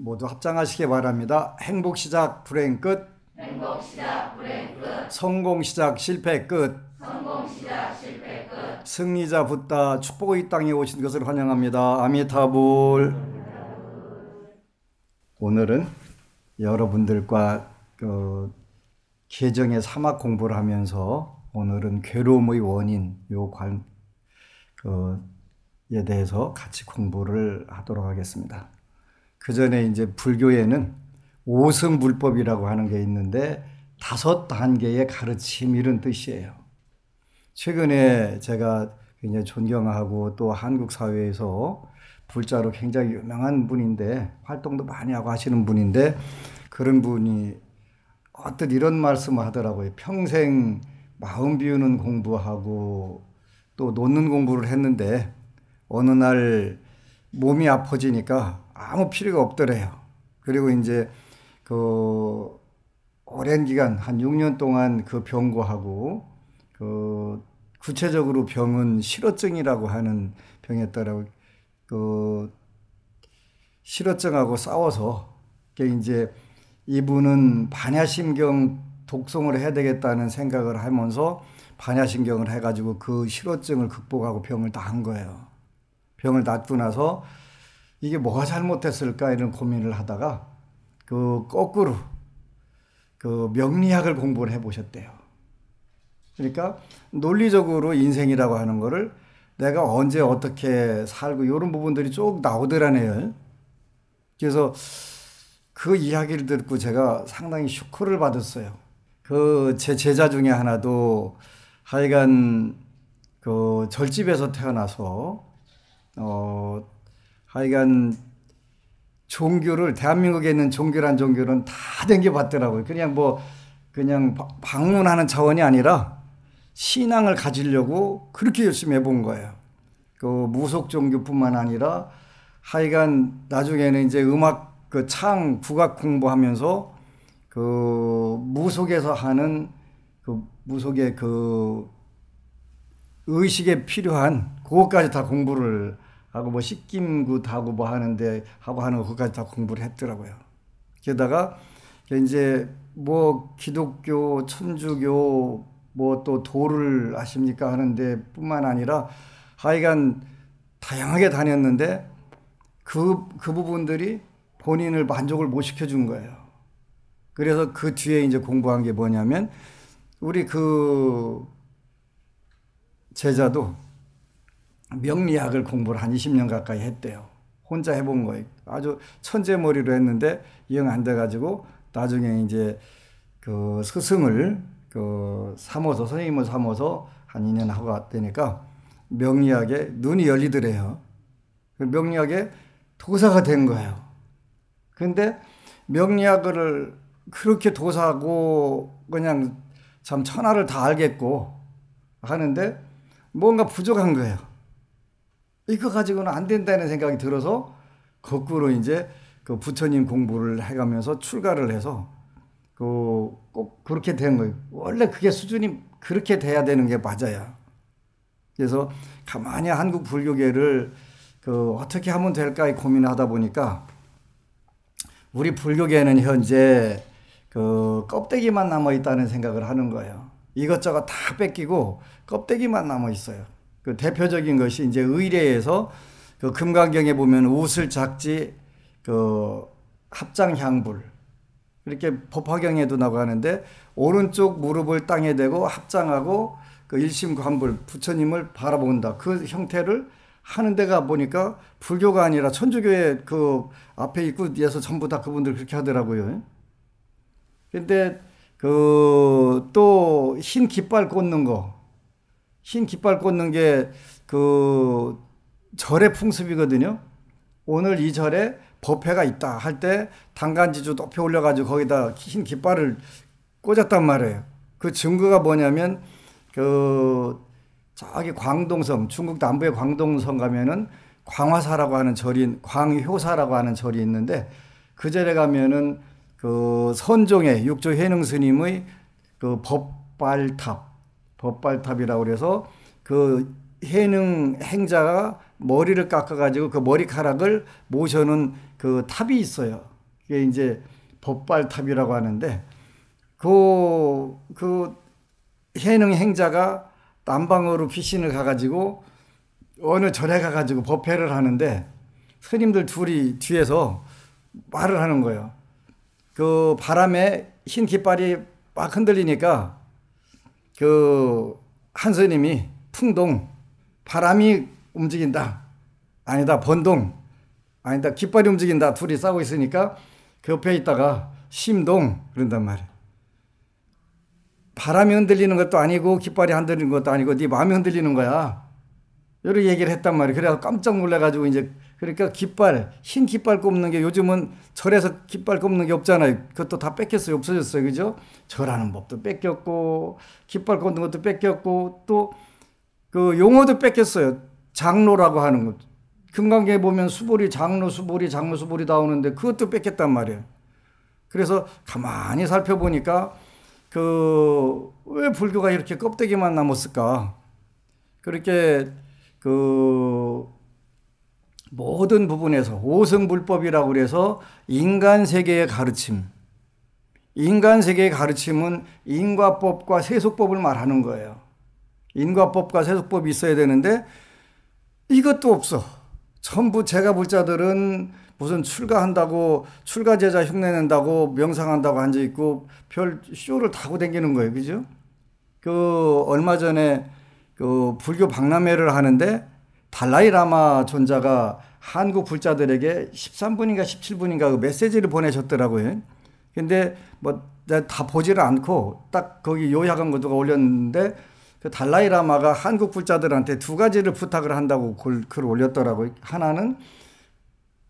모두 합장하시기 바랍니다. 행복 시작, 불행 끝. 행복 시작, 불행 끝. 성공 시작, 실패 끝. 성공 시작, 실패 끝. 승리자 붓다, 축복의 이 땅에 오신 것을 환영합니다. 아미타불. 오늘은 여러분들과 계정의 사막 공부를 하면서 오늘은 괴로움의 원인 에 대해서 같이 공부를 하도록 하겠습니다. 그 전에 이제 불교에는 오승불법이라고 하는 게 있는데 5단계의 가르침 이런 뜻이에요. 최근에 제가 굉장히 존경하고 또 한국 사회에서 불자로 굉장히 유명한 분인데 활동도 많이 하고 하시는 분인데 그런 분이 어떤 이런 말씀을 하더라고요. 평생 마음 비우는 공부하고 또 놓는 공부를 했는데 어느 날 몸이 아파지니까 아무 필요가 없더래요. 그리고 이제 오랜 기간 한 6년 동안 그 병고하고 구체적으로 병은 실어증이라고 하는 병이었더라고요. 실어증하고 싸워서 이제 이분은 반야심경 독송을 해야 되겠다는 생각을 하면서 반야심경을 해가지고 그 실어증을 극복하고 병을 다 한 거예요. 병을 낫고 나서 이게 뭐가 잘못됐을까 이런 고민을 하다가 거꾸로 명리학을 공부를 해보셨대요. 그러니까 논리적으로 인생이라고 하는 거를 내가 언제 어떻게 살고 이런 부분들이 쭉 나오더라네요. 그래서 그 이야기를 듣고 제가 상당히 쇼크를 받았어요. 제 제자 중에 하나도 하여간 절집에서 태어나서 하여간 종교를 대한민국에 있는 종교란 종교는 다 댕겨봤더라고요. 그냥 방문하는 차원이 아니라 신앙을 가지려고 그렇게 열심히 해본 거예요. 무속 종교뿐만 아니라 하여간 나중에는 이제 음악 국악 공부하면서 무속에서 하는 무속의 의식에 필요한 그것까지 다 공부를 하고 식김굿 하고 하는 거 그것까지 다 공부를 했더라고요. 게다가 이제 기독교, 천주교 또 도를 아십니까 하는데 뿐만 아니라 하여간 다양하게 다녔는데 그 부분들이 본인을 만족을 못 시켜준 거예요. 그래서 그 뒤에 이제 공부한 게 뭐냐면 우리 제자도 명리학을 공부를 한 20년 가까이 했대요. 혼자 해본 거예요. 아주 천재머리로 했는데 영 안 돼가지고 나중에 이제 스승을 선생님을 삼아서 한 2년 하고 왔다니까 명리학에 눈이 열리더래요. 명리학에 도사가 된 거예요. 근데 명리학을 그렇게 도사하고 그냥 참 천하를 다 알겠고 하는데 뭔가 부족한 거예요. 이거 가지고는 안 된다는 생각이 들어서 거꾸로 이제 부처님 공부를 해가면서 출가를 해서 꼭 그렇게 된 거예요. 원래 그게 수준이 그렇게 돼야 되는 게 맞아요. 그래서 가만히 한국 불교계를 어떻게 하면 될까 고민을 하다 보니까 우리 불교계는 현재 껍데기만 남아있다는 생각을 하는 거예요. 이것저것 다 뺏기고 껍데기만 남아있어요. 대표적인 것이 이제 의례에서 금강경에 보면 우슬작지 합장향불 이렇게 법화경에도 나가는데 오른쪽 무릎을 땅에 대고 합장하고 일심관불 부처님을 바라본다. 그 형태를 하는 데가 보니까 불교가 아니라 천주교의 앞에 입구에서 전부 다 그분들 그렇게 하더라고요. 근데 또 흰 깃발 꽂는 거. 흰 깃발 꽂는 게 절의 풍습이거든요. 오늘 이 절에 법회가 있다 할 때 단간지주 높이 올려가지고 거기다 흰 깃발을 꽂았단 말이에요. 그 증거가 뭐냐면 저기 광동성, 중국 남부의 광동성 가면은 광화사라고 하는 광효사라고 하는 절이 있는데 그 절에 가면은 선종의 육조 해능 스님의 법발탑이라고 그래서 해능 행자가 머리를 깎아가지고 그 머리카락을 모셔놓은 그 탑이 있어요. 그게 이제 법발탑이라고 하는데 그 해능 행자가 남방으로 귀신을 가가지고 어느 절에 가가지고 법회를 하는데 스님들 둘이 뒤에서 말을 하는 거예요. 그 바람에 흰 깃발이 막 흔들리니까 그 한 스님이 풍동, 바람이 움직인다. 아니다, 번동. 아니다, 깃발이 움직인다. 둘이 싸우고 있으니까 그 옆에 있다가 심동 그런단 말이에요. 바람이 흔들리는 것도 아니고 깃발이 흔들리는 것도 아니고 네 마음이 흔들리는 거야. 이렇게 얘기를 했단 말이에요. 그래서 깜짝 놀라가지고 이제 그러니까 깃발, 흰 깃발 꼽는 게 요즘은 절에서 깃발 꼽는 게 없잖아요. 그것도 다 뺏겼어요. 없어졌어요. 그죠? 절하는 법도 뺏겼고 깃발 꼽는 것도 뺏겼고 또 그 용어도 뺏겼어요. 장로라고 하는 것. 금강경에 보면 수보리, 장로 수보리, 장로 수보리 나오는데 그것도 뺏겼단 말이에요. 그래서 가만히 살펴보니까 왜 불교가 이렇게 껍데기만 남았을까? 그렇게 모든 부분에서 오승불법이라고 그래서 인간 세계의 가르침. 인간 세계의 가르침은 인과법과 세속법을 말하는 거예요. 인과법과 세속법이 있어야 되는데 이것도 없어. 전부 제가불자들은 무슨 출가한다고 출가제자 흉내낸다고 명상한다고 앉아있고 별 쇼를 타고 다니는 거예요. 그죠? 얼마 전에 불교 박람회를 하는데 달라이라마 존자가 한국 불자들에게 13분인가 17분인가 그 메시지를 보내셨더라고요. 근데 내가 다 보지를 않고 딱 거기 요약한 것도 올렸는데 그 달라이라마가 한국 불자들한테 두 가지를 부탁을 한다고 글을 올렸더라고요. 하나는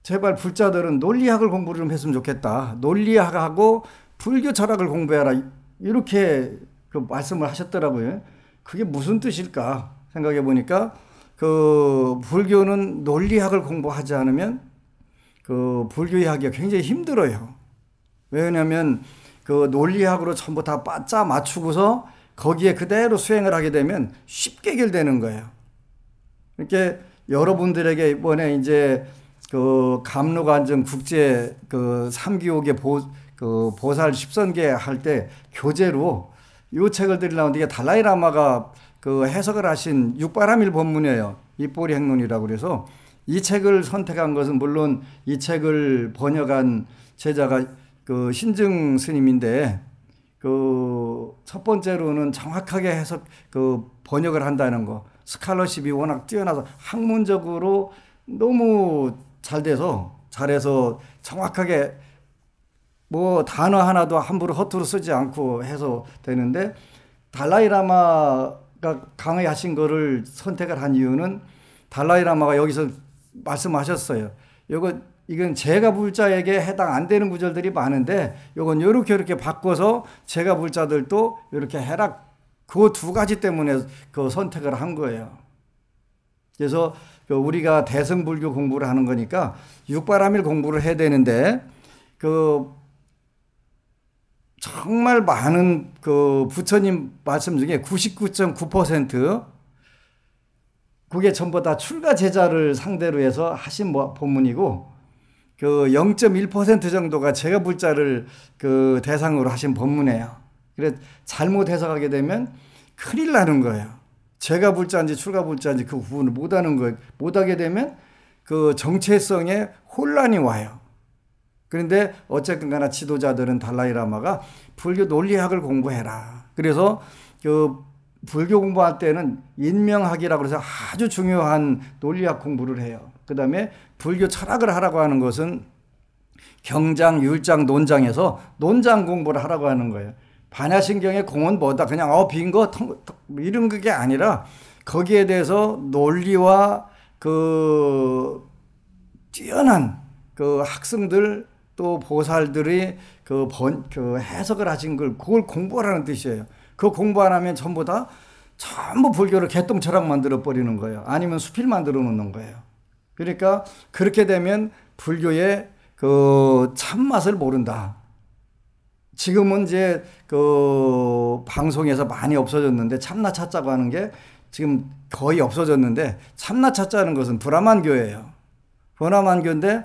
제발 불자들은 논리학을 공부를 좀 했으면 좋겠다. 논리학하고 불교 철학을 공부해라. 이렇게 말씀을 하셨더라고요. 그게 무슨 뜻일까 생각해 보니까 불교는 논리학을 공부하지 않으면 불교의 하기가 굉장히 힘들어요. 왜냐하면 논리학으로 전부 다 빠짜 맞추고서 거기에 그대로 수행을 하게 되면 쉽게 해결되는 거예요. 이렇게 여러분들에게 이번에 이제 감로관정 국제 3기옥의 보살 10선계 할 때 교재로 이 책을 드리려는데 이게 달라이라마가 해석을 하신 육바라밀 법문이에요. 입보리 행론이라고 그래서 이 책을 선택한 것은 물론 이 책을 번역한 제자가 신증 스님인데 첫 번째로는 정확하게 해석 번역을 한다는 거. 스칼러십이 워낙 뛰어나서 학문적으로 너무 잘해서 정확하게 단어 하나도 함부로 허투루 쓰지 않고 해서 되는데 달라이라마가 강의하신 거를 선택을 한 이유는 달라이라마가 여기서 말씀하셨어요. 이건 제가불자에게 해당 안 되는 구절들이 많은데 이건 이렇게 바꿔서 제가불자들도 이렇게 해라. 그 두 가지 때문에 선택을 한 거예요. 그래서 우리가 대승불교 공부를 하는 거니까 육바라밀 공부를 해야 되는데 정말 많은 부처님 말씀 중에 99.9% 그게 전부 다 출가 제자를 상대로 해서 하신 법문이고 0.1% 정도가 제가불자를 대상으로 하신 법문이에요. 그래서 잘못 해석하게 되면 큰일 나는 거예요. 제가불자인지 출가불자인지 그 구분을 못하는 거예요. 못하게 되면 정체성에 혼란이 와요. 그런데 어쨌든 간에 지도자들은 달라이라마가 불교 논리학을 공부해라. 그래서 불교 공부할 때는 인명학이라고 해서 아주 중요한 논리학 공부를 해요. 그 다음에 불교 철학을 하라고 하는 것은 경장, 율장, 논장에서 논장 공부를 하라고 하는 거예요. 반야신경의 공은 뭐다? 그냥 빈 거 이런 게 아니라 거기에 대해서 논리와 뛰어난 학생들 또 보살들이 해석을 하신 그걸 공부하라는 뜻이에요. 그 공부 안 하면 전부 불교를 개똥철학 만들어 버리는 거예요. 아니면 수필 만들어 놓는 거예요. 그러니까 그렇게 되면 불교의 참맛을 모른다. 지금은 이제 방송에서 많이 없어졌는데 참나 찾자고 하는 게 지금 거의 없어졌는데 참나차자는 것은 브라만교예요. 브라만교인데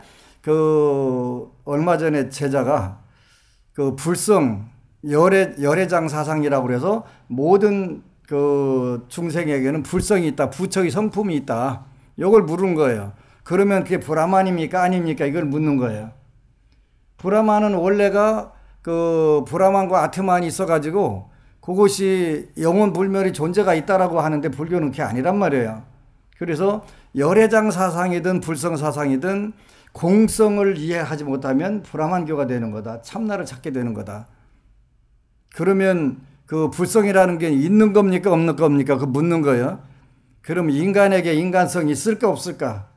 얼마 전에 제자가 불성 열애장 사상이라고 그래서 모든 중생에게는 불성이 있다, 부처의 성품이 있다. 이걸 물은 거예요. 그러면 그게 브라만입니까? 아닙니까? 이걸 묻는 거예요. 브라만은 원래가 브라만과 아트만이 있어가지고 그것이 영원 불멸의 존재가 있다라고 하는데 불교는 그게 아니란 말이에요. 그래서 열애장 사상이든 불성 사상이든 공성을 이해하지 못하면 브라만교가 되는 거다. 참나를 찾게 되는 거다. 그러면 불성이라는 게 있는 겁니까? 없는 겁니까? 묻는 거예요. 그럼 인간에게 인간성이 있을까 없을까?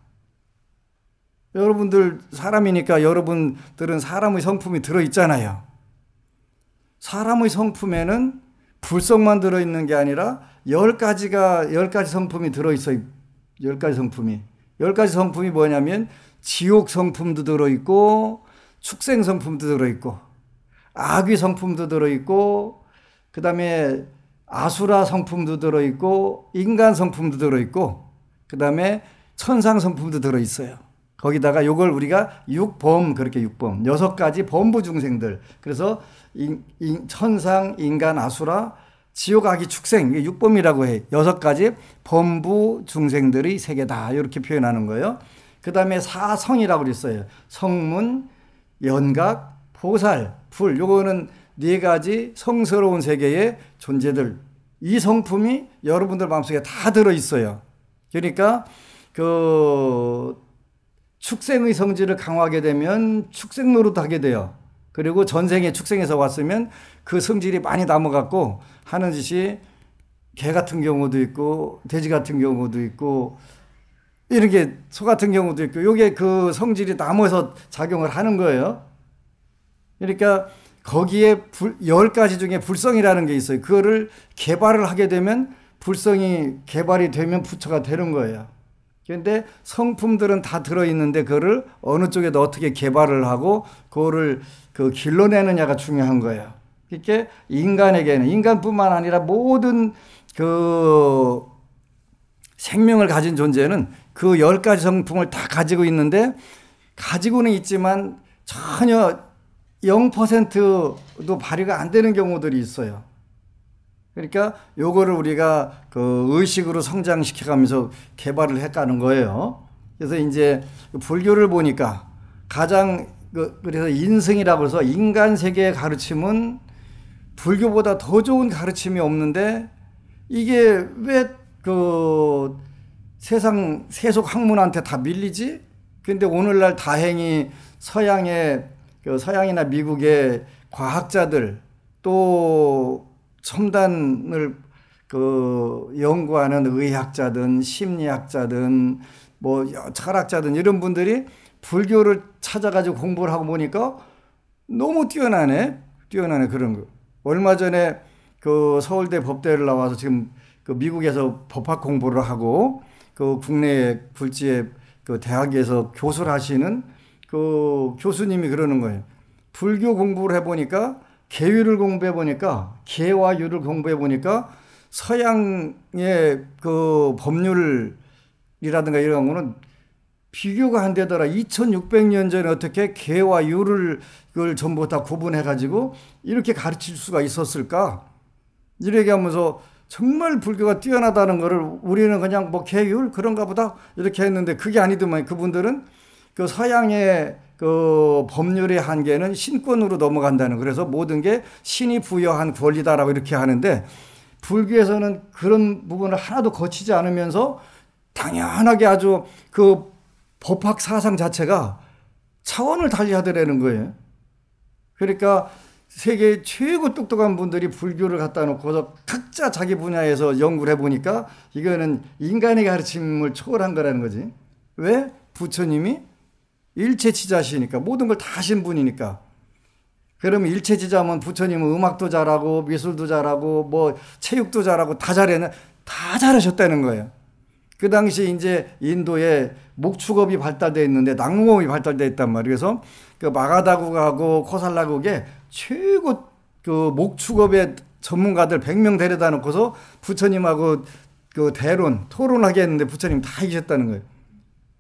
여러분들 사람이니까 여러분들은 사람의 성품이 들어있잖아요. 사람의 성품에는 불성만 들어있는 게 아니라 10가지 성품이 들어있어요. 10가지 성품이. 10가지 성품이 뭐냐면 지옥 성품도 들어있고 축생 성품도 들어있고 악의 성품도 들어있고 그 다음에 아수라 성품도 들어있고 인간 성품도 들어있고 그 다음에 천상 성품도 들어있어요. 거기다가 요걸 우리가 육범, 그렇게 육범, 6가지 범부 중생들. 그래서 천상, 인간, 아수라, 지옥, 악의, 축생, 이게 육범이라고 해. 6가지 범부 중생들의 세계다. 이렇게 표현하는 거예요. 그 다음에 사성이라고 그랬어요. 성문, 연각, 보살, 불. 요거는 4가지 성스러운 세계의 존재들. 이 성품이 여러분들 마음속에 다 들어있어요. 그러니까 축생의 성질을 강화하게 되면 축생 노릇하게 돼요. 그리고 전생에 축생에서 왔으면 그 성질이 많이 남아갖고 하는 짓이 개 같은 경우도 있고 돼지 같은 경우도 있고 이렇게 소 같은 경우도 있고 요게 그 성질이 남아서 작용을 하는 거예요. 그러니까 거기에 10가지 중에 불성이라는 게 있어요. 그거를 개발을 하게 되면 불성이 개발이 되면 부처가 되는 거예요. 그런데 성품들은 다 들어있는데 그거를 어느 쪽에다 어떻게 개발을 하고 그거를 길러내느냐가 중요한 거예요. 그러니까 인간에게는 인간뿐만 아니라 모든 생명을 가진 존재는 그 10가지 성품을 다 가지고 있는데 가지고는 있지만 전혀 0%도 발휘가 안 되는 경우들이 있어요. 그러니까 요거를 우리가 의식으로 성장시켜가면서 개발을 해가는 거예요. 그래서 이제 불교를 보니까 가장 그래서 인승이라고 해서 인간 세계의 가르침은 불교보다 더 좋은 가르침이 없는데 이게 왜 세상 세속 학문한테 다 밀리지? 근데 오늘날 다행히 서양이나 미국의 과학자들 또 첨단을 연구하는 의학자든 심리학자든 철학자든 이런 분들이 불교를 찾아가지고 공부를 하고 보니까 너무 뛰어나네 그런 거. 얼마 전에 서울대 법대를 나와서 지금 미국에서 법학 공부를 하고 국내 굴지의 대학에서 교수를 하시는 교수님이 그러는 거예요. 불교 공부를 해보니까 계율을 공부해보니까 계와 율을 공부해보니까 서양의 법률이라든가 이런 거는 비교가 안 되더라. 2600년 전에 어떻게 계와 율을 전부 다 구분해가지고 이렇게 가르칠 수가 있었을까? 이렇게 하면서 정말 불교가 뛰어나다는 거를 우리는 그냥 계율 그런가 보다 이렇게 했는데 그게 아니더만 그분들은 서양의 법률의 한계는 신권으로 넘어간다는 그래서 모든 게 신이 부여한 권리다라고 이렇게 하는데 불교에서는 그런 부분을 하나도 거치지 않으면서 당연하게 아주 법학 사상 자체가 차원을 달리하더라는 거예요. 그러니까 세계 최고 똑똑한 분들이 불교를 갖다 놓고서 각자 자기 분야에서 연구를 해보니까 이거는 인간의 가르침을 초월한 거라는 거지. 왜? 부처님이 일체지자시니까 모든 걸 다 하신 분이니까. 그러면 일체지자면 부처님은 음악도 잘하고 미술도 잘하고 체육도 잘하고 다 잘하셨다는 거예요. 그 당시 이제 인도에 목축업이 발달되어 있는데 낙농업이 발달되어 있단 말이에요. 그래서 마가다국하고 코살라국에 최고 목축업의 전문가들 100명 데려다 놓고서 부처님하고 그 대론, 토론하게 했는데 부처님 다 이기셨다는 거예요.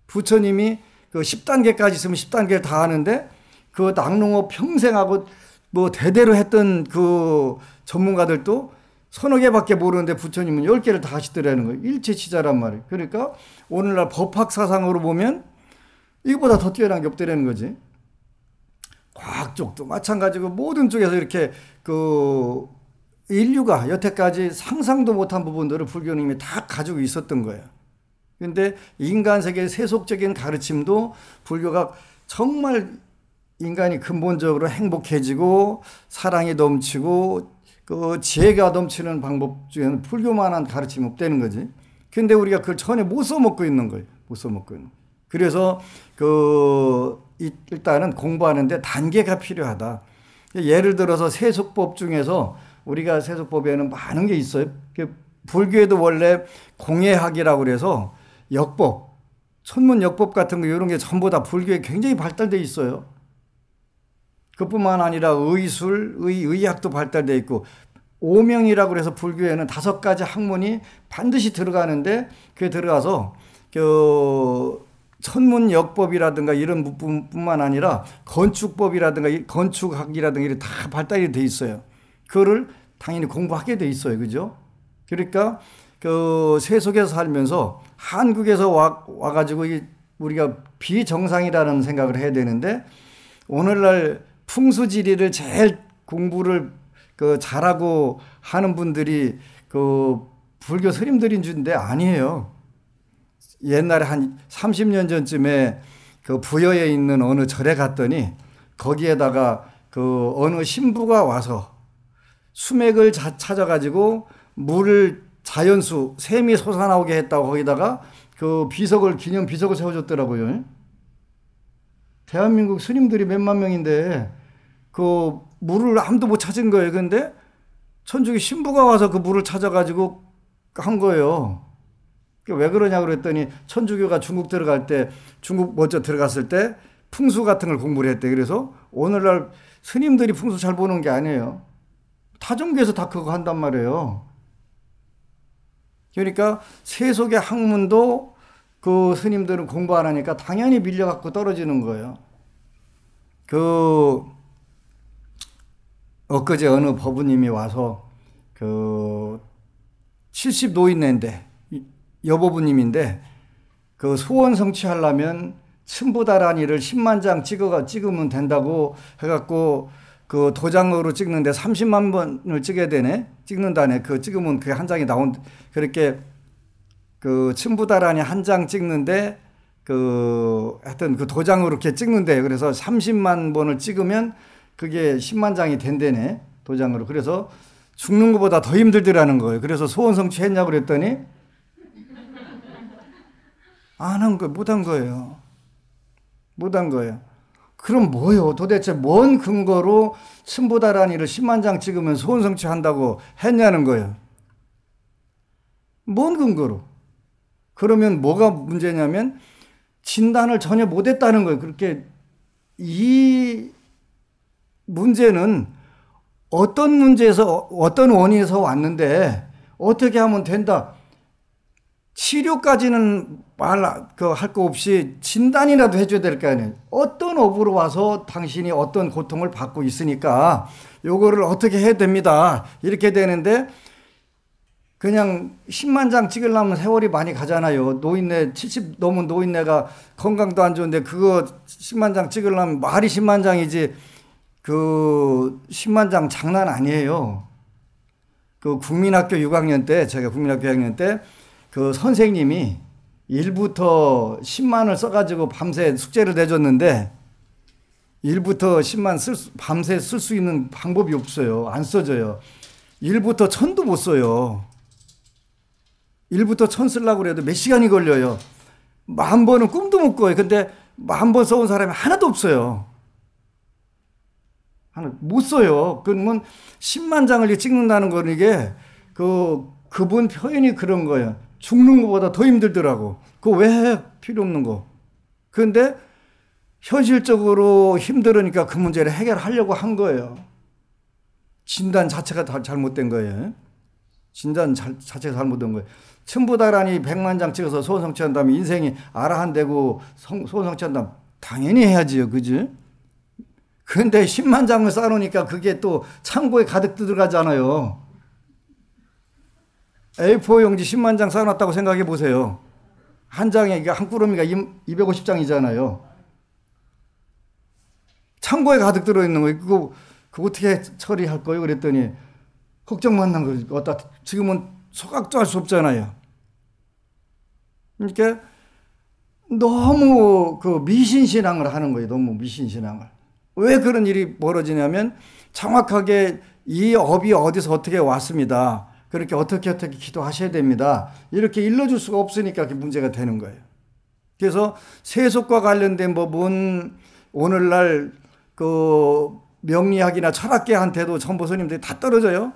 부처님이 그 10단계까지 있으면 10단계를 다 하는데 그 낙농업 평생하고 뭐 대대로 했던 그 전문가들도 서너 개밖에 모르는데 부처님은 10개를 다 하시더라는 거예요. 일체치자란 말이에요. 그러니까 오늘날 법학 사상으로 보면 이거보다 더 뛰어난 게 없더라는 거지. 과학 쪽도 마찬가지고 모든 쪽에서 이렇게 그 인류가 여태까지 상상도 못한 부분들을 불교는 이미 다 가지고 있었던 거예요. 그런데 인간 세계의 세속적인 가르침도 불교가 정말 인간이 근본적으로 행복해지고 사랑이 넘치고 그 지혜가 넘치는 방법 중에는 불교만한 가르침이 없다는 거지. 근데 우리가 그걸 전혀 못 써먹고 있는 거예요. 못 써먹고 있는. 그래서 일단은 공부하는데 단계가 필요하다. 예를 들어서 세속법 중에서 우리가 세속법에는 많은 게 있어요. 불교에도 원래 공예학이라고 그래서 역법, 천문역법 같은 거 이런 게 전부 다 불교에 굉장히 발달되어 있어요. 그뿐만 아니라 의술, 의학도 발달되어 있고 오명이라고 그래서 불교에는 5가지 학문이 반드시 들어가는데 그게 들어가서 천문역법이라든가 이런 부분뿐만 아니라 건축법이라든가 건축학이라든가 이게 다 발달이 돼 있어요. 그거를 당연히 공부하게 돼 있어요. 그죠? 그러니까 그 세속에서 살면서 한국에서 와가지고 우리가 비정상이라는 생각을 해야 되는데 오늘날 풍수지리를 제일 공부를 잘하고 하는 분들이 그 불교 스님들인 줄인데 아니에요. 옛날에 한 30년 전쯤에 그 부여에 있는 어느 절에 갔더니 거기에다가 그 어느 신부가 와서 수맥을 찾아가지고 물을 자연수 샘이 솟아나오게 했다고 거기다가 그 기념 비석을 세워줬더라고요. 대한민국 스님들이 몇만 명인데 그 물을 아무도 못 찾은 거예요. 근데 천주교 신부가 와서 그 물을 찾아가지고 한 거예요. 왜 그러냐 그랬더니 천주교가 중국 먼저 들어갔을 때 풍수 같은 걸 공부를 했대. 그래서 오늘날 스님들이 풍수 잘 보는 게 아니에요. 타종교에서 다 그거 한단 말이에요. 그러니까 세속의 학문도 그 스님들은 공부 안 하니까 당연히 밀려갖고 떨어지는 거예요. 엊그제 어느 법부님이 와서 70 노인네인데 여법부님인데 그 소원 성취하려면 춘부다란이를 10만 장 찍으면 된다고 해갖고 그 도장으로 찍는데 30만 번을 찍어야 되네. 찍는다네. 그 찍으면 그게 한 장이 그렇게 그 춘부다란이 한 장 찍는데 하여튼 그 도장으로 이렇게 찍는데 그래서 30만 번을 찍으면 그게 10만 장이 된대네. 도장으로. 그래서 죽는 것보다 더 힘들더라는 거예요. 그래서 소원 성취했냐고 그랬더니 안 한 거예요. 못 한 거예요. 못 한 거예요. 그럼 뭐요? 도대체 뭔 근거로 춘부다란이를 10만 장 찍으면 소원 성취한다고 했냐는 거예요. 뭔 근거로? 그러면 뭐가 문제냐면 진단을 전혀 못했다는 거예요. 그렇게 이 문제는 어떤 문제에서 어떤 원인에서 왔는데 어떻게 하면 된다. 치료까지는 할 거 없이 진단이라도 해줘야 될 거 아니에요. 어떤 업으로 와서 당신이 어떤 고통을 받고 있으니까 요거를 어떻게 해야 됩니다. 이렇게 되는데 그냥 10만 장 찍으려면 세월이 많이 가잖아요. 노인네 70 넘은 노인네가 건강도 안 좋은데 그거 10만 장 찍으려면 말이 10만 장이지 그 10만 장 장난 아니에요. 그 국민학교 6학년 때 제가 국민학교 6학년 때 그 선생님이 1부터 10만을 써가지고 밤새 숙제를 내줬는데 1부터 10만 밤새 쓸 수 있는 방법이 없어요. 안 써져요. 1부터 1000도 못 써요. 1부터 1000 쓰려고 그래도 몇 시간이 걸려요. 10,000번은 꿈도 못 꿔요. 근데 10,000번 써온 사람이 하나도 없어요. 못 써요. 그러면 10만 장을 찍는다는 건 이게 그분 표현이 그런 거예요. 죽는 것보다 더 힘들더라고. 그거 왜 해? 필요 없는 거. 그런데 현실적으로 힘들으니까 그 문제를 해결하려고 한 거예요. 진단 자체가 다 잘못된 거예요. 진단 자체가 잘못된 거예요. 첨부다란이 100만 장 찍어서 소원 성취한다면 인생이 아라한되고 소원 성취한다면 당연히 해야지요. 그지? 그런데 10만 장을 쌓아놓으니까 그게 또 창고에 가득 들어가잖아요. A4 용지 10만 장 쌓아놨다고 생각해 보세요. 한 장에, 한 꾸러미가 250장이잖아요. 창고에 가득 들어있는 거예요. 그거 어떻게 처리할 거예요? 그랬더니, 걱정만 난 거죠. 지금은 소각도 할 수 없잖아요. 그러니까, 너무 그 미신신앙을 하는 거예요. 너무 미신신앙을. 왜 그런 일이 벌어지냐면, 정확하게 이 업이 어디서 어떻게 왔습니다. 그렇게 어떻게 기도하셔야 됩니다. 이렇게 일러줄 수가 없으니까 그게 문제가 되는 거예요. 그래서 세속과 관련된 법은 오늘날 그 명리학이나 철학계한테도 전부 스님들이 다 떨어져요.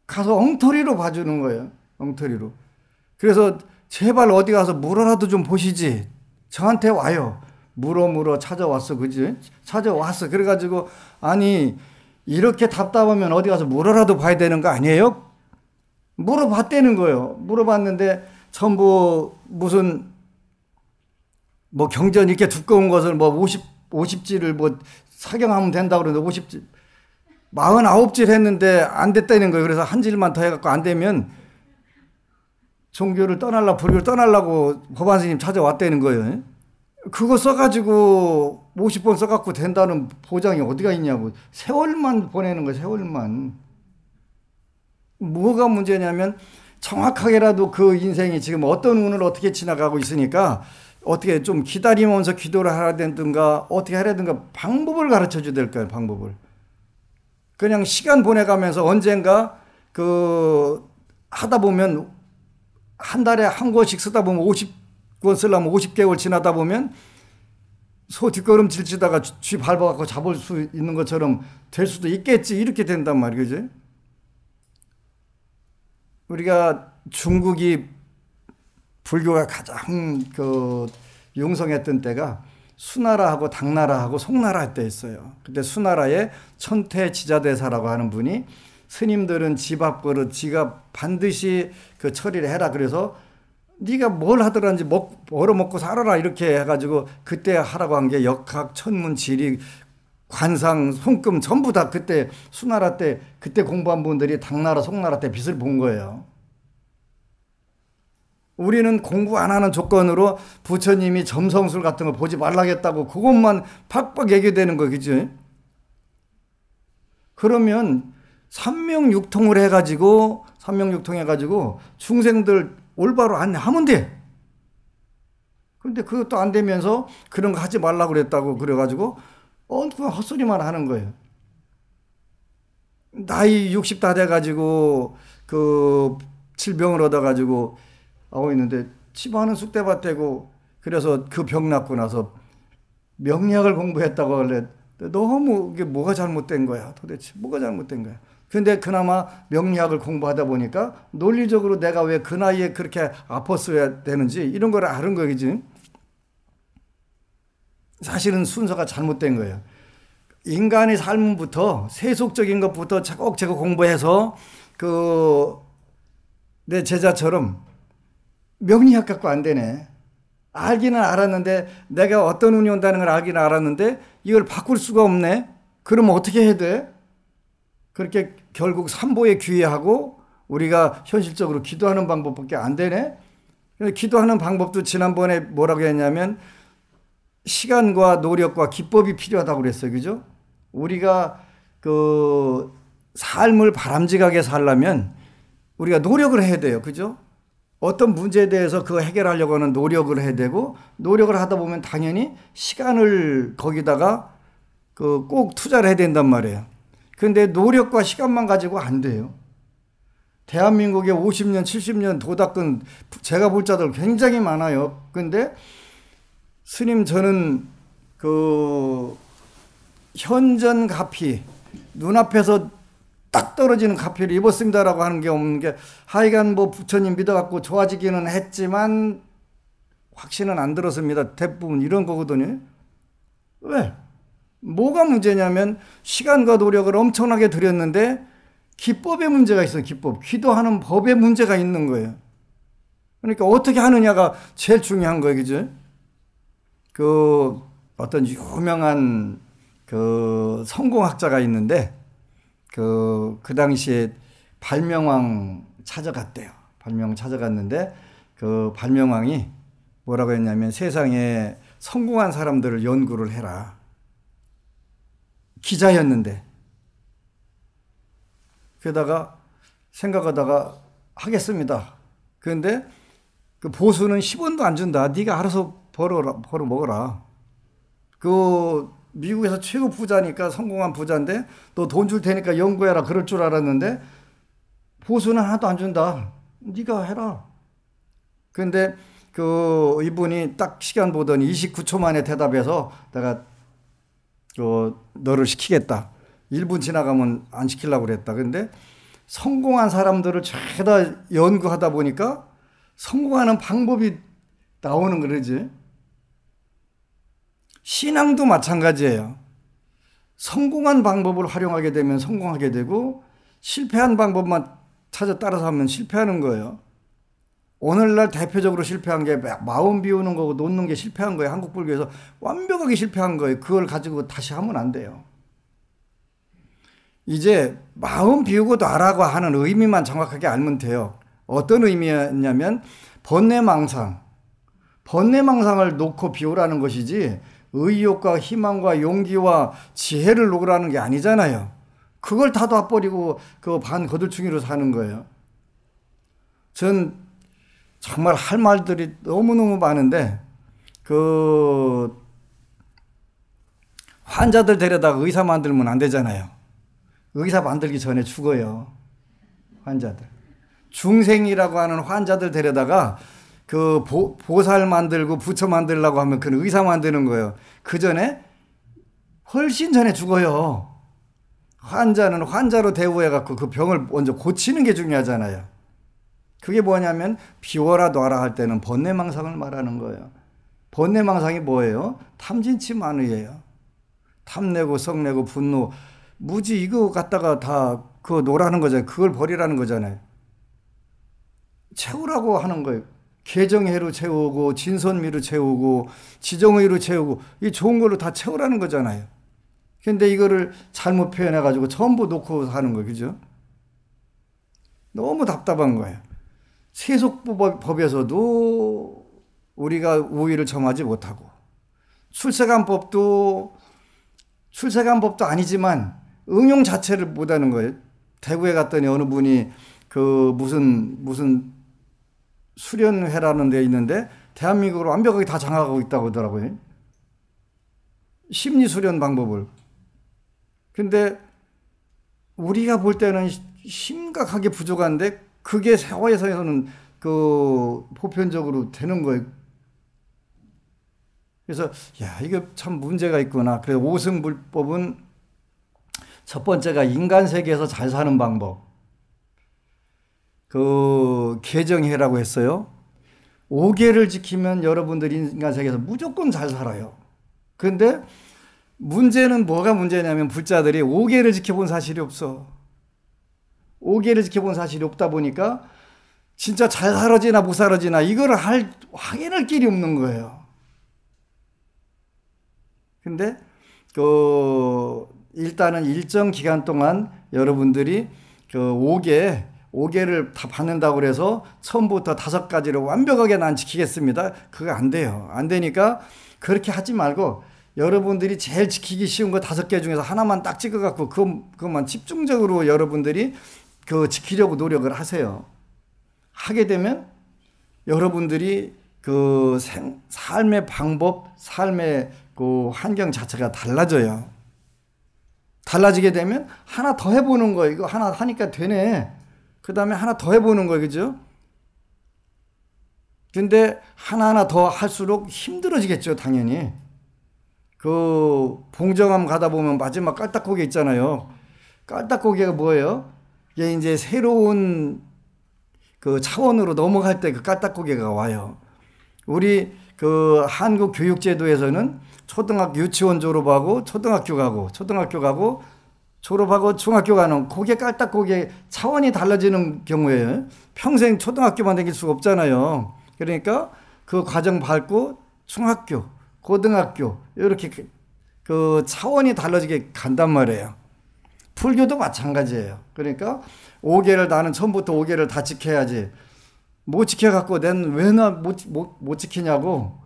가서 엉터리로 봐주는 거예요. 엉터리로. 그래서 제발 어디 가서 물어라도 좀 보시지. 저한테 와요. 물어 찾아왔어. 그지? 찾아왔어. 그래가지고 아니 이렇게 답답하면 어디 가서 물어라도 봐야 되는 거 아니에요? 물어봤다는 거예요. 물어봤는데 전부 무슨 뭐 경전 이렇게 두꺼운 것을 뭐 50지를 뭐 사경하면 된다고 그러는데 50지 49질 했는데 안 됐다는 거예요. 그래서 한 질만 더 해갖고 안 되면 종교를 떠날라고 불교를 떠날라고 법안 스님 찾아왔다는 거예요. 그거 써가지고 50번 써갖고 된다는 보장이 어디가 있냐고. 세월만 보내는 거예요. 세월만. 뭐가 문제냐면 정확하게라도 그 인생이 지금 어떤 운을 어떻게 지나가고 있으니까 어떻게 좀 기다리면서 기도를 하라 된든가 어떻게 하라 된가 방법을 가르쳐 줘야 될 거예요. 방법을. 그냥 시간 보내가면서 언젠가 그 하다 보면 한 달에 한 권씩 쓰다 보면 50권 쓰려면 50개월 지나다 보면 소 뒷걸음질 치다가 쥐 밟아갖고 잡을 수 있는 것처럼 될 수도 있겠지. 이렇게 된단 말이지. 우리가 중국이 불교가 가장 그 융성했던 때가 수나라하고 당나라하고 송나라 때 있어요. 그때 수나라에 천태지자대사라고 하는 분이 스님들은 집 앞그릇 지가 반드시 그 처리를 해라. 그래서 네가 뭘 하더라든지 벌어먹고 살아라 이렇게 해가지고 그때 하라고 한 게 역학, 천문, 지리, 관상, 손금 전부 다 그때 수나라 때 그때 공부한 분들이 당나라, 송나라 때 빛을 본 거예요. 우리는 공부 안 하는 조건으로 부처님이 점성술 같은 거 보지 말라겠다고 그것만 팍팍 얘기되는 거 그죠? 그러면 삼명육통을 해가지고 중생들 올바로 안내하면 돼. 근데 그것도 안 되면서 그런 거 하지 말라고 그랬다고 그래가지고 그냥 헛소리만 하는 거예요. 나이 60 다 돼가지고 그 질병을 얻어가지고 하고 있는데 집안은 쑥대밭되고 그래서 그 병 낫고 나서 명리학을 공부했다고 할래 너무 이게 뭐가 잘못된 거야. 도대체 뭐가 잘못된 거야. 근데 그나마 명리학을 공부하다 보니까 논리적으로 내가 왜 그 나이에 그렇게 아팠어야 되는지 이런 걸 아는 거겠지. 사실은 순서가 잘못된 거예요. 인간의 삶부터 세속적인 것부터 차곡차곡 공부해서 내 제자처럼 명리학 갖고 안 되네. 알기는 알았는데 내가 어떤 운이 온다는 걸 알기는 알았는데 이걸 바꿀 수가 없네. 그러면 어떻게 해야 돼? 그렇게 결국 삼보에 귀의하고 우리가 현실적으로 기도하는 방법밖에 안 되네. 기도하는 방법도 지난번에 뭐라고 했냐면 시간과 노력과 기법이 필요하다고 그랬어요. 그죠? 우리가 그 삶을 바람직하게 살려면 우리가 노력을 해야 돼요. 그죠? 어떤 문제에 대해서 그거 해결하려고 하는 노력을 해야 되고 노력을 하다 보면 당연히 시간을 거기다가 꼭 투자를 해야 된단 말이에요. 그런데 노력과 시간만 가지고 안 돼요. 대한민국에 50년, 70년 도닦은 제가 볼 자들 굉장히 많아요. 그런데 스님 저는 현전가피 눈앞에서 딱 떨어지는 가피를 입었습니다라고 하는 게 없는 게 하여간 뭐 부처님 믿어갖고 좋아지기는 했지만 확신은 안 들었습니다. 대부분 이런 거거든요. 왜? 뭐가 문제냐면 시간과 노력을 엄청나게 들였는데 기법에 문제가 있어요. 기법. 기도하는 법에 문제가 있는 거예요. 그러니까 어떻게 하느냐가 제일 중요한 거예요. 그죠? 그 어떤 유명한 그 성공학자가 있는데 그 당시에 발명왕 찾아갔대요. 발명왕 찾아갔는데 그 발명왕이 뭐라고 했냐면 세상에 성공한 사람들을 연구를 해라. 기자였는데. 그러다가 생각하다가 하겠습니다. 그런데 그 보수는 10원도 안 준다. 네가 알아서 벌어 먹어라. 그 미국에서 최고 부자니까 성공한 부자인데 너 돈 줄 테니까 연구해라 그럴 줄 알았는데 보수는 하나도 안 준다. 네가 해라. 그런데 그 이분이 딱 시간 보더니 29초 만에 대답해서 내가 너를 시키겠다. 1분 지나가면 안 시키려고 그랬다. 그런데 성공한 사람들을 죄다 연구하다 보니까 성공하는 방법이 나오는 거지. 신앙도 마찬가지예요. 성공한 방법을 활용하게 되면 성공하게 되고 실패한 방법만 찾아 따라서 하면 실패하는 거예요. 오늘날 대표적으로 실패한 게 마음 비우는 거고 놓는 게 실패한 거예요. 한국 불교에서 완벽하게 실패한 거예요. 그걸 가지고 다시 하면 안 돼요. 이제 마음 비우고 놔라고 하는 의미만 정확하게 알면 돼요. 어떤 의미였냐면 번뇌망상을 놓고 비우라는 것이지 의욕과 희망과 용기와 지혜를 놓으라는 게 아니잖아요. 그걸 다 놔버리고 그 반거들충이로 사는 거예요. 전 정말 할 말들이 너무너무 많은데 그 환자들 데려다가 의사 만들면 안 되잖아요. 의사 만들기 전에 죽어요. 환자들. 중생이라고 하는 환자들 데려다가 그 보살 만들고 부처 만들려고 하면 그 의사 만드는 거예요. 그 전에 훨씬 전에 죽어요. 환자는 환자로 대우해갖고 그 병을 먼저 고치는 게 중요하잖아요. 그게 뭐냐면 비워라 놔라 할 때는 번뇌망상을 말하는 거예요. 번뇌망상이 뭐예요? 탐진치만의예요. 탐내고 성내고 분노 무지 이거 갖다가 다 그거 놓으라는 거잖아요. 그걸 버리라는 거잖아요. 채우라고 하는 거예요. 개정해로 채우고 진선미로 채우고 지정의로 채우고 이 좋은 걸로 다 채우라는 거잖아요. 근데 이거를 잘못 표현해가지고 전부 놓고 하는 거예요. 그죠? 너무 답답한 거예요. 세속법에서도 우리가 우위를 점하지 못하고 출세관법도 아니지만 응용 자체를 못하는 거예요. 대구에 갔더니 어느 분이 그 무슨 수련회라는 데 있는데 대한민국을 완벽하게 다 장악하고 있다고 하더라고요. 심리수련 방법을. 근데 우리가 볼 때는 심각하게 부족한데 그게 사회에서는 그 보편적으로 되는 거예요. 그래서 야 이게 참 문제가 있구나. 그래서 오승불법은 첫 번째가 인간 세계에서 잘 사는 방법. 그 개정해라고 했어요. 5계를 지키면 여러분들이 인간 세계에서 무조건 잘 살아요. 그런데 문제는 뭐가 문제냐면 불자들이 5계를 지켜본 사실이 없어. 5계를 지켜본 사실이 없다 보니까 진짜 잘 살아지나 못 살아지나 이거를 확인할 길이 없는 거예요. 근데 일단은 일정 기간 동안 여러분들이 그 5계를 다 받는다고 그래서 처음부터 5가지를 완벽하게 난 지키겠습니다. 그거 안 돼요. 안 되니까 그렇게 하지 말고 여러분들이 제일 지키기 쉬운 거 5개 중에서 하나만 딱 찍어갖고 그것만 집중적으로 여러분들이 지키려고 노력을 하세요. 하게 되면 여러분들이 그 삶의 방법, 삶의 그 환경 자체가 달라져요. 달라지게 되면 하나 더 해보는 거예요. 이거 하나 하니까 되네. 그 다음에 하나 더 해보는 거예요. 그죠? 근데 하나하나 더 할수록 힘들어지겠죠. 당연히. 그 봉정암 가다 보면 마지막 깔딱고개 있잖아요. 깔딱고개가 뭐예요? 이게 이제 새로운 그 차원으로 넘어갈 때 그 깔딱고개가 와요. 우리 그 한국 교육제도에서는 초등학교 유치원 졸업하고 초등학교 가고 졸업하고 중학교 가는 고개 깔딱 고개 차원이 달라지는 경우에 평생 초등학교만 다닐 수가 없잖아요. 그러니까 그 과정 밟고 중학교, 고등학교 이렇게 그 차원이 달라지게 간단 말이에요. 불교도 마찬가지예요. 그러니까 5계를 나는 처음부터 5계를 다 지켜야지. 못 지켜갖고 난 왜 나 못 지키냐고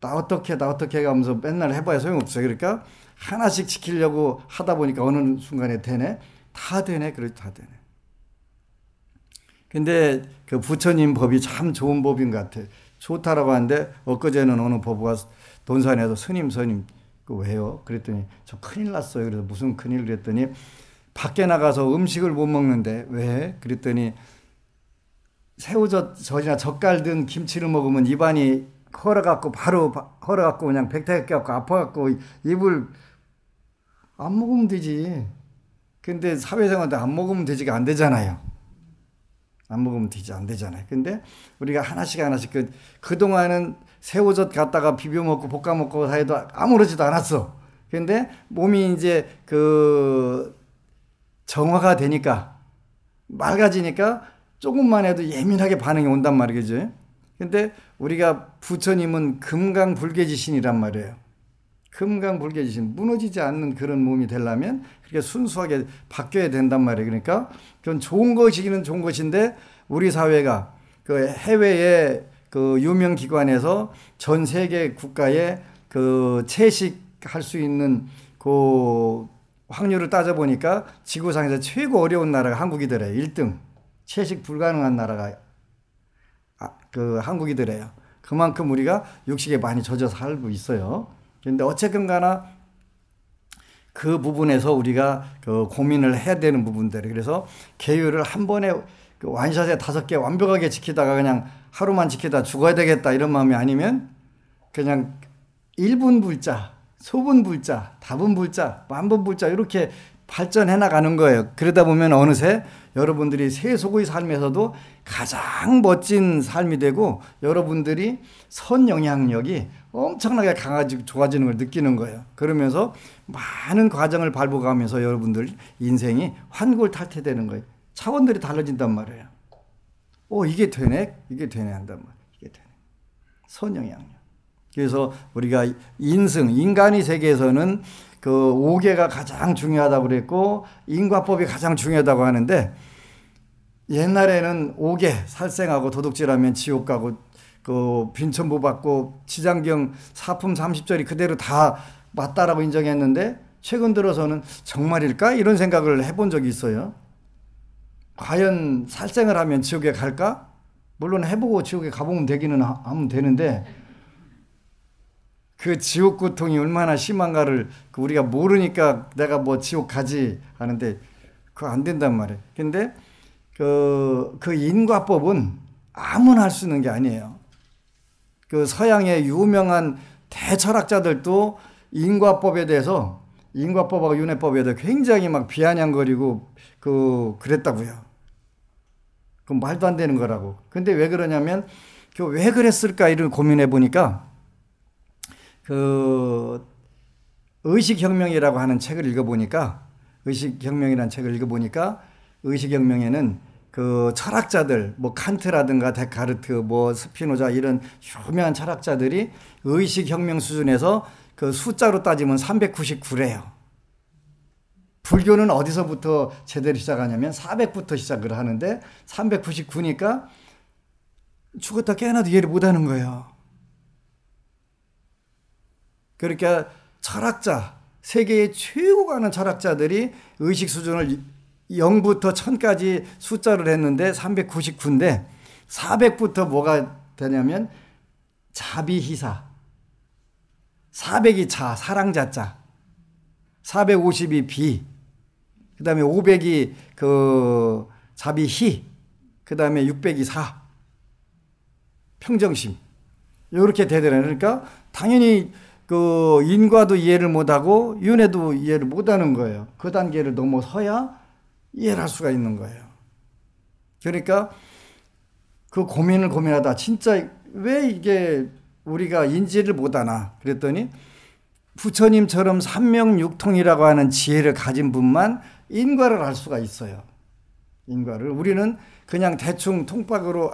나 어떻게 하면서 맨날 해봐야 소용없어요. 그러니까 하나씩 지키려고 하다 보니까 어느 순간에 되네. 다 되네. 그래도 다 되네. 근데 그 부처님 법이 참 좋은 법인 것 같아요. 좋다라고 하는데 엊그제는 어느 법우가 돈산에서 스님 그 왜요? 그랬더니 저 큰일 났어요. 그래서 무슨 큰일 그랬더니 밖에 나가서 음식을 못 먹는데 왜? 그랬더니 새우젓이나 젓갈 든 김치를 먹으면 입안이 헐어갖고 바로 헐어갖고 그냥 백태가 껴갖고 아파갖고 입을 안 먹으면 되지. 근데 사회생활도 안 먹으면 되지가 안 되잖아요. 안 먹으면 되지 안 되잖아요. 근데 우리가 하나씩 그동안은 새우젓 갖다가 비벼 먹고 볶아 먹고 사이도 아무렇지도 않았어. 근데 몸이 이제 그 정화가 되니까 맑아지니까 조금만 해도 예민하게 반응이 온단 말이죠. 근데 우리가 부처님은 금강불개지신이란 말이에요. 금강불개지신, 무너지지 않는 그런 몸이 되려면 그렇게 순수하게 바뀌어야 된단 말이에요. 그러니까 그건 좋은 것이기는 좋은 것인데 우리 사회가 그 해외의 그 유명 기관에서 전 세계 국가에 그 채식할 수 있는 그 확률을 따져보니까 지구상에서 최고 어려운 나라가 한국이더래요. 1등. 채식 불가능한 나라가 그 한국이더래요. 그만큼 우리가 육식에 많이 젖어 살고 있어요. 그런데 어쨌든 가나 그 부분에서 우리가 그 고민을 해야 되는 부분들. 그래서 계율을 한 번에 그 완샷에 5개 완벽하게 지키다가 그냥 하루만 지키다 죽어야 되겠다 이런 마음이 아니면 그냥 1분 불자, 소분 불자, 다분 불자, 만분 불자 이렇게 발전해 나가는 거예요. 그러다 보면 어느새 여러분들이 세속의 삶에서도 가장 멋진 삶이 되고 여러분들이 선 영향력이 엄청나게 좋아지는 걸 느끼는 거예요. 그러면서 많은 과정을 밟아가면서 여러분들 인생이 환골탈태되는 거예요. 차원들이 달라진단 말이에요. 이게 되네? 이게 되네 한단 말이에요. 이게 되네. 선 영향력. 그래서 우리가 인간의 세계에서는 그 5계가 가장 중요하다고 그랬고 인과법이 가장 중요하다고 하는데 옛날에는 5계 살생하고 도둑질하면 지옥 가고 그 빈천부 받고 지장경 사품 30절이 그대로 다 맞다라고 인정했는데 최근 들어서는 정말일까? 이런 생각을 해본 적이 있어요. 과연 살생을 하면 지옥에 갈까? 물론 해보고 지옥에 가보면 되기는 하면 되는데 그 지옥 고통이 얼마나 심한가를 우리가 모르니까 내가 뭐 지옥 가지 하는데 그거 안 된단 말이에요. 근데 그 인과법은 아무나 할 수 있는 게 아니에요. 그 서양의 유명한 대철학자들도 인과법에 대해서 인과법하고 윤회법에 대해서 굉장히 막 비아냥거리고 그랬다고요. 그 말도 안 되는 거라고. 근데 왜 그러냐면 왜 그랬을까 이런 고민해 보니까 그 의식혁명이라고 하는 책을 읽어보니까 의식혁명에는 그 철학자들 뭐 칸트라든가 데카르트 뭐 스피노자 이런 유명한 철학자들이 의식혁명 수준에서 그 숫자로 따지면 399래요. 불교는 어디서부터 제대로 시작하냐면 400부터 시작을 하는데 399니까 죽었다 깨어나도 이해를 못하는 거예요. 그러니까 철학자, 세계의 최고 가는 철학자들이 의식 수준을 0부터 1000까지 숫자를 했는데 399인데 400부터 뭐가 되냐면 자비희사, 400이 자, 사랑자자, 450이 비, 그 다음에 500이 그 자비희, 그 다음에 600이 사, 평정심. 이렇게 되더라고요. 그러니까 당연히 그 인과도 이해를 못하고 윤회도 이해를 못하는 거예요. 그 단계를 넘어서야 이해를 할 수가 있는 거예요. 그러니까 그 고민하다 진짜 왜 이게 우리가 인지를 못하나 그랬더니 부처님처럼 삼명육통이라고 하는 지혜를 가진 분만 인과를 알 수가 있어요. 인과를. 우리는 그냥 대충 통박으로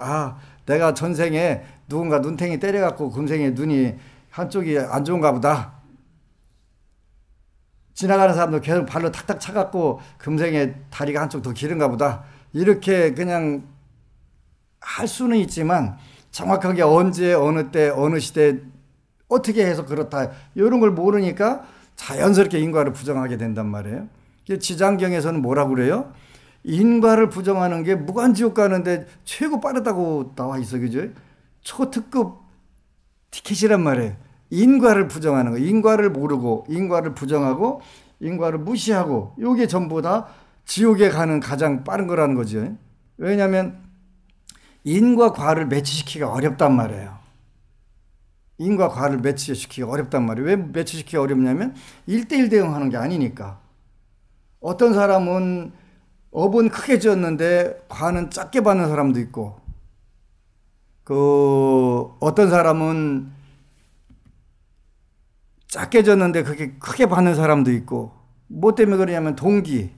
내가 전생에 누군가 눈탱이 때려갖고 금생에 눈이 한쪽이 안 좋은가 보다. 지나가는 사람도 계속 발로 탁탁 차갖고 금생에 다리가 한쪽 더 길은가 보다. 이렇게 그냥 할 수는 있지만 정확하게 언제 어느 때 어느 시대 어떻게 해서 그렇다 이런 걸 모르니까 자연스럽게 인과를 부정하게 된단 말이에요. 지장경에서는 뭐라고 그래요? 인과를 부정하는 게 무간지옥 가는데 최고 빠르다고 나와 있어. 그죠? 초특급 티켓이란 말이에요. 인과를 부정하는 거. 인과를 모르고 인과를 부정하고 인과를 무시하고 이게 전부 다 지옥에 가는 가장 빠른 거라는 거죠. 왜냐하면 인과 과를 매치시키기가 어렵단 말이에요. 인과 과를 매치시키기가 어렵단 말이에요. 왜 매치시키기가 어렵냐면 1대1 대응하는 게 아니니까. 어떤 사람은 업은 크게 지었는데 과는 작게 받는 사람도 있고, 어떤 사람은 작게 졌는데 그게 크게 받는 사람도 있고, 뭐 때문에 그러냐면 동기.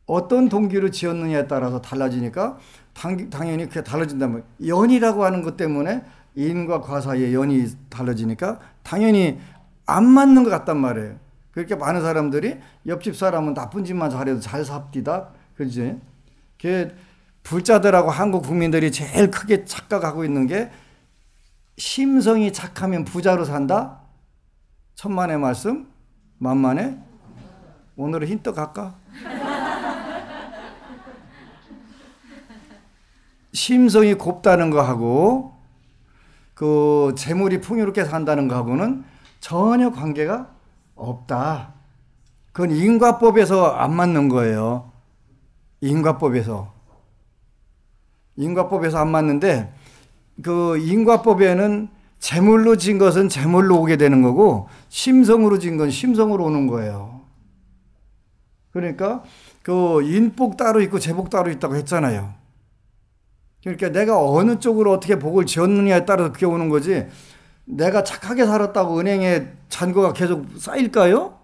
어떤 동기로 지었느냐에 따라서 달라지니까 당연히 그게 달라진단 말이에요. 연이라고 하는 것 때문에 인과 과 사이의 연이 달라지니까 당연히 안 맞는 것 같단 말이에요. 그렇게 많은 사람들이 옆집 사람은 나쁜 짓만 잘해도 잘 삽디다. 그지? 불자들하고 한국 국민들이 제일 크게 착각하고 있는 게 심성이 착하면 부자로 산다? 천만의 말씀? 만만의? 오늘은 힌트 갈까? 심성이 곱다는 거하고 재물이 풍요롭게 산다는 거하고는 전혀 관계가 없다. 그건 인과법에서 안 맞는 거예요. 인과법에서 안 맞는데, 인과법에는 재물로 진 것은 재물로 오게 되는 거고 심성으로 진 건 심성으로 오는 거예요. 그러니까 인복 따로 있고 재복 따로 있다고 했잖아요. 그러니까 내가 어느 쪽으로 어떻게 복을 지었느냐에 따라서 그게 오는 거지, 내가 착하게 살았다고 은행에 잔고가 계속 쌓일까요?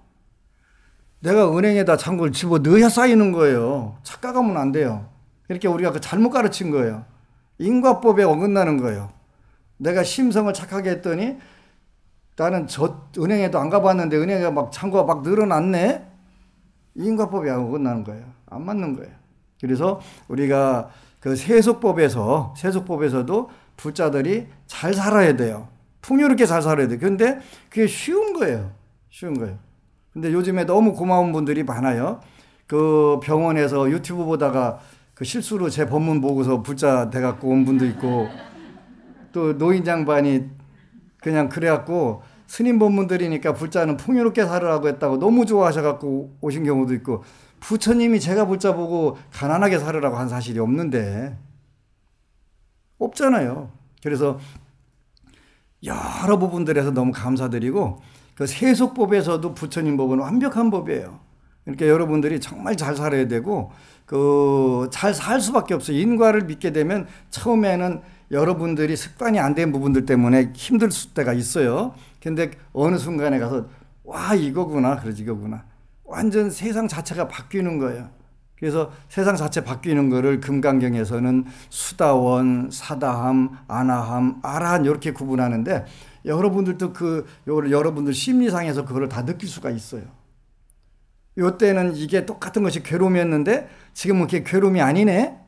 내가 은행에다 잔고를 집어넣어야 쌓이는 거예요. 착각하면 안 돼요. 그렇게 우리가 잘못 가르친 거예요. 인과법에 어긋나는 거예요. 내가 심성을 착하게 했더니 나는 은행에도 안 가봤는데 은행에 막 잔고가 막 늘어났네? 인과법에 어긋나는 거예요. 안 맞는 거예요. 그래서 우리가 세속법에서도 불자들이 잘 살아야 돼요. 풍요롭게 잘 살아야 돼요. 근데 그게 쉬운 거예요. 근데 요즘에 너무 고마운 분들이 많아요. 병원에서 유튜브 보다가 실수로 제 법문 보고서 불자 돼갖고 온 분도 있고, 또 노인 장반이 그냥 그래갖고 스님 법문 들으니까 불자는 풍요롭게 살으라고 했다고 너무 좋아하셔갖고 오신 경우도 있고, 부처님이 제가 불자 보고 가난하게 살으라고 한 사실이 없는데, 없잖아요. 그래서 여러 부분들에서 너무 감사드리고, 세속법에서도 부처님 법은 완벽한 법이에요. 그러니까 여러분들이 정말 잘 살아야 되고, 잘 살 수밖에 없어요. 인과를 믿게 되면 처음에는 여러분들이 습관이 안 된 부분들 때문에 힘들 때가 있어요. 근데 어느 순간에 가서 이거구나. 완전 세상 자체가 바뀌는 거예요. 그래서 세상 자체 바뀌는 거를 금강경에서는 수다원, 사다함, 아나함, 아라한 이렇게 구분하는데, 여러분들도 여러분들 심리상에서 그걸 다 느낄 수가 있어요. 요때는 이게 똑같은 것이 괴로움이었는데 지금은 그게 괴로움이 아니네?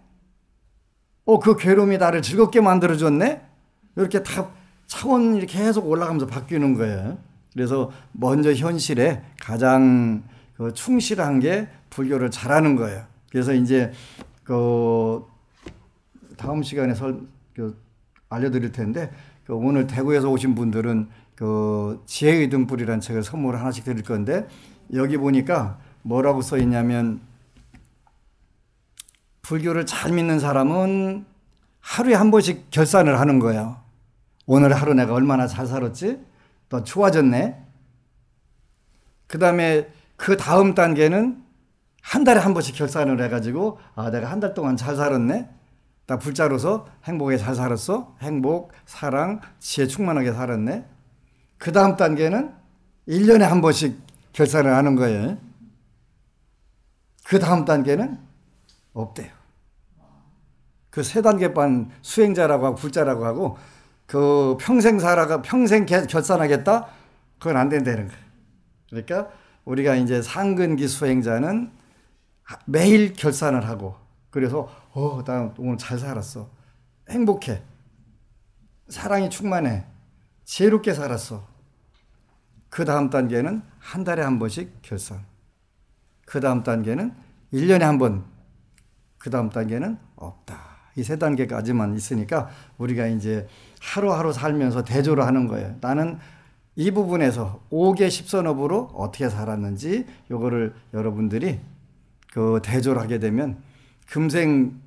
그 괴로움이 나를 즐겁게 만들어줬네? 이렇게 다 차원이 이렇게 계속 올라가면서 바뀌는 거예요. 그래서 먼저 현실에 가장 충실한 게 불교를 잘하는 거예요. 그래서 이제 다음 시간에 알려드릴 텐데, 오늘 대구에서 오신 분들은 지혜의 등불이라는 책을 선물을 하나씩 드릴 건데, 여기 보니까 뭐라고 써 있냐면, 불교를 잘 믿는 사람은 하루에 한 번씩 결산을 하는 거예요. 오늘 하루 내가 얼마나 잘 살았지? 더 좋아졌네. 그 다음에 그 다음 단계는 한 달에 한 번씩 결산을 해가지고, 내가 한 달 동안 잘 살았네. 나 불자로서 행복하게 잘 살았어. 행복, 사랑, 지혜 충만하게 살았네. 그 다음 단계는 1년에 한 번씩 결산을 하는 거예요. 그 다음 단계는 없대요. 그 세 단계반 수행자라고 하고 불자라고 하고 그 평생 살아가 평생 결산하겠다? 그건 안 된다는 거예요. 그러니까 우리가 이제 상근기 수행자는 매일 결산을 하고 그래서 나 오늘 잘 살았어. 행복해. 사랑이 충만해. 지혜롭게 살았어. 그 다음 단계는 한 달에 한 번씩 결산. 그 다음 단계는 1년에 한 번. 그 다음 단계는 없다. 이 세 단계까지만 있으니까 우리가 이제 하루하루 살면서 대조를 하는 거예요. 나는 이 부분에서 5개 10선업으로 어떻게 살았는지 요거를 여러분들이 그 대조를 하게 되면 금생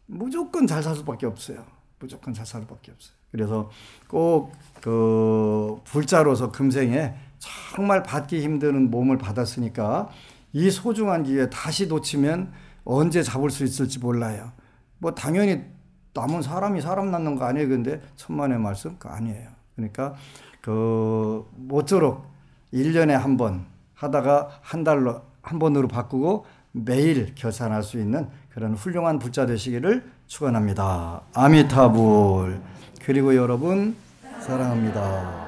무조건 잘 살 수밖에 없어요. 무조건 잘 살 수밖에 없어요. 그래서 꼭 그 불자로서 금생에 정말 받기 힘든 몸을 받았으니까 이 소중한 기회 다시 놓치면 언제 잡을 수 있을지 몰라요. 뭐 당연히 남은 사람이 사람 낳는 거 아니에요. 근데 천만의 말씀 그거 아니에요. 그러니까 그 모쪼록 1년에 한 번 하다가 한 달로 한 번으로 바꾸고 매일 결산할 수 있는 그런 훌륭한 불자 되시기를 축원합니다. 아미타불. 그리고 여러분 사랑합니다.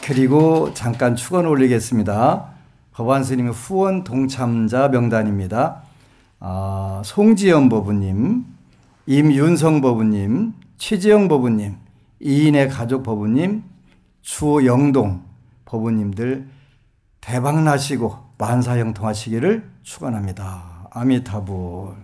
그리고 잠깐 축원 올리겠습니다. 법안 스님의 후원 동참자 명단입니다. 송지연 법우님, 임윤성 법우님, 최지영 법우님, 이인의 가족 법우님, 주영동 법우님들 대박 나시고 만사형통하시기를 축원합니다. 아미타불.